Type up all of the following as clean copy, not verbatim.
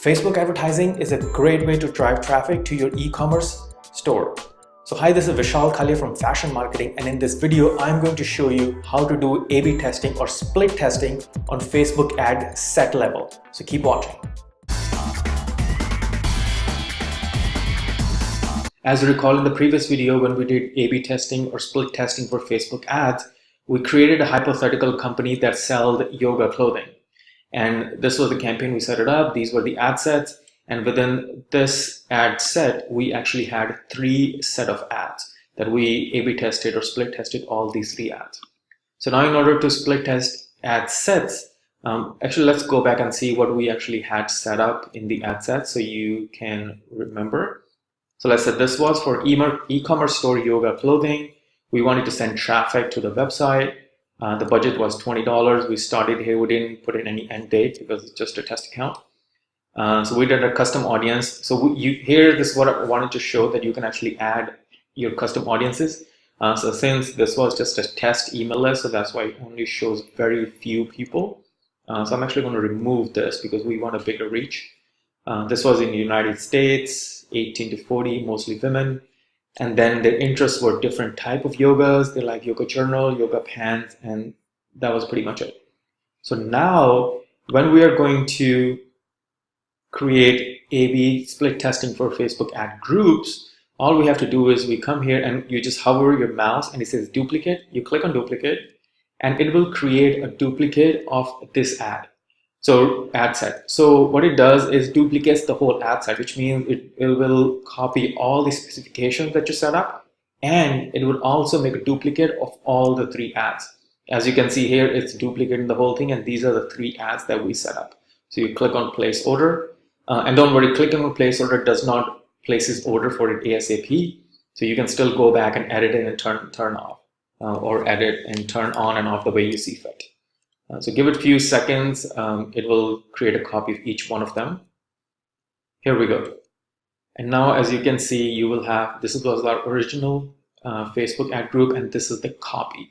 Facebook advertising is a great way to drive traffic to your e-commerce store. So hi, this is Vishal Kalia from Fashion Marketing, and in this video I'm going to show you how to do A/B testing or split testing on Facebook ad set level. So keep watching. As you recall, in the previous video when we did A/B testing or split testing for Facebook ads, we created a hypothetical company that sold yoga clothing. And this was the campaign, we set it up, these were the ad sets, and within this ad set, we actually had 3 set of ads that we A/B tested or split tested all these 3 ads. So now in order to split test ad sets, actually let's go back and see what we actually had set up in the ad set so you can remember. So let's say this was for e-commerce store yoga clothing. We wanted to send traffic to the website. The budget was $20. We started here. We didn't put in any end date because it's just a test account. So we did a custom audience. So here, this is what I wanted to show, that you can actually add your custom audiences. So since this was just a test email list, so that's why it only shows very few people. So I'm actually going to remove this because we want a bigger reach. This was in the United States, 18 to 40, mostly women. And then their interests were different type of yogas. They like yoga journal, yoga pants, and that was pretty much it. So now when we are going to create A/B split testing for Facebook ad groups, all we have to do is we come here and you just hover your mouse and it says duplicate. You click on duplicate and it will create a duplicate of this ad. So ad set. So what it does is duplicates the whole ad set, which means it will copy all the specifications that you set up, and it will also make a duplicate of all the 3 ads. As you can see here, it's duplicating the whole thing, and these are the 3 ads that we set up. So you click on place order, and don't worry, clicking on place order does not place this order for it ASAP. So you can still go back and edit it and turn off, or edit and turn on and off the way you see fit. So give it a few seconds, it will create a copy of each one of them. Here we go. And now as you can see, you will have, this was our original Facebook ad group, and this is the copy.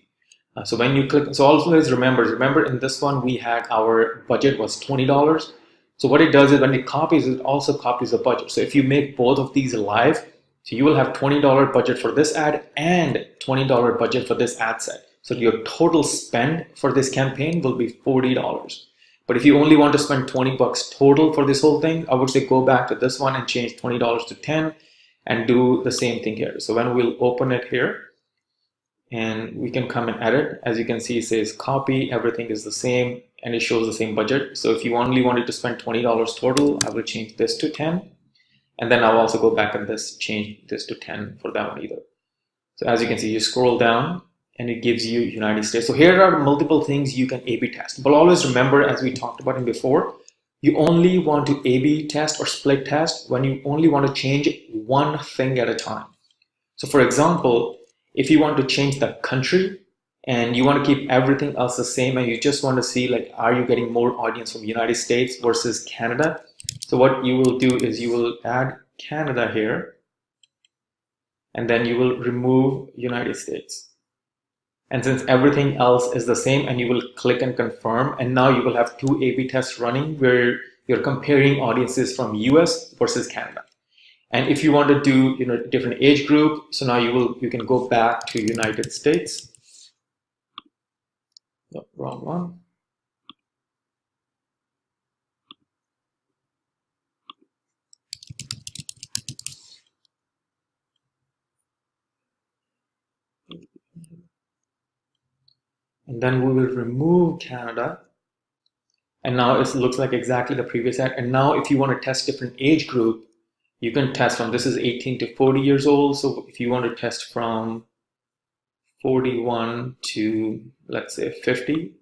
So when you click, so always remember in this one we had our budget was $20. So what it does is when it copies, it also copies the budget. So if you make both of these live, so you will have $20 budget for this ad and $20 budget for this ad set. So your total spend for this campaign will be $40. But if you only want to spend 20 bucks total for this whole thing, I would say go back to this one and change $20 to 10 and do the same thing here. So when we'll open it here and we can come and edit, as you can see, it says copy, everything is the same and it shows the same budget. So if you only wanted to spend $20 total, I will change this to 10. And then I'll also go back and change this to 10 for that one either. So as you can see, you scroll down and it gives you United States. So here are multiple things you can A/B test. But always remember, as we talked about it before, you only want to A/B test or split test when you only want to change one thing at a time. So for example, if you want to change the country and you want to keep everything else the same and you just want to see, like, are you getting more audience from United States versus Canada? So what you will do is you will add Canada here and then you will remove United States. And since everything else is the same, and you will click and confirm, and now you will have 2 A/B tests running where you're comparing audiences from US versus Canada. And if you want to do different age group, so now you can go back to United States. No, wrong one. And then we will remove Canada. And now it looks like exactly the previous ad. And now if you want to test different age group, you can test from, this is 18 to 40 years old. So if you want to test from 41 to, let's say, 50,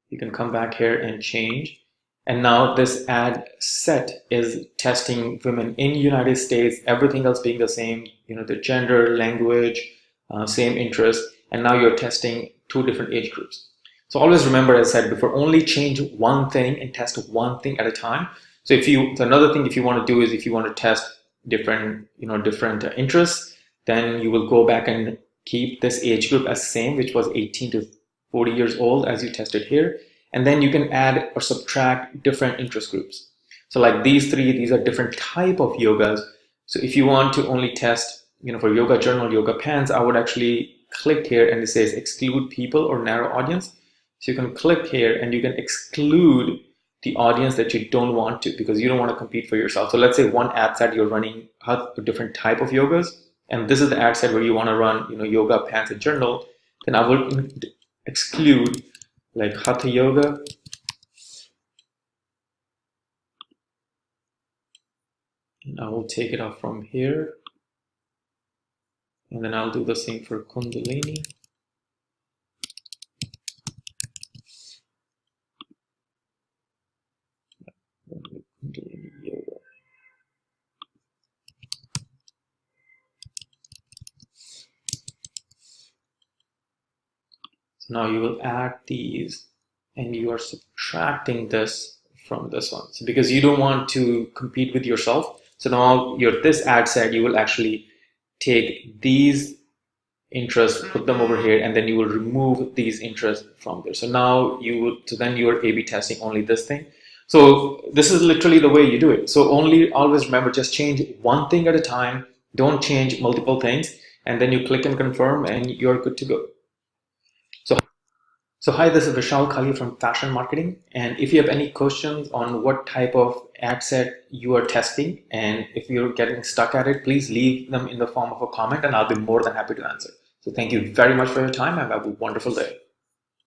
you can come back here and change. And now this ad set is testing women in United States, everything else being the same, the gender, language, same interest. And now you're testing 2 different age groups. So always remember, as I said before, only change one thing and test one thing at a time. So another thing if you want to do is if you want to test different interests, then you will go back and keep this age group as same, which was 18 to 40 years old as you tested here. And then you can add or subtract different interest groups. So like these three, these are different type of yogas. So if you want to only test, for yoga journal, yoga pants, I would actually click here and it says exclude people or narrow audience. So you can click here and you can exclude the audience that you don't want to, because you don't want to compete for yourself. So let's say one ad set you're running a different type of yogas, and this is the ad set where you want to run, yoga pants and journal. Then I will exclude like hatha yoga. And I will take it off from here. And then I'll do the same for Kundalini. Kundalini yoga. So now you will add these and you are subtracting this from this one. So because you don't want to compete with yourself. So now this ad set, you will actually take these interests, put them over here, and then you will remove these interests from there. So now then you are A/B testing only this thing. So this is literally the way you do it. So always remember, just change one thing at a time. Don't change multiple things, and then you click and confirm, and you're good to go. So hi, this is Vishal Khali from Fashion Marketing. And if you have any questions on what type of ad set you are testing, and if you're getting stuck at it, please leave them in the form of a comment and I'll be more than happy to answer. So thank you very much for your time and have a wonderful day.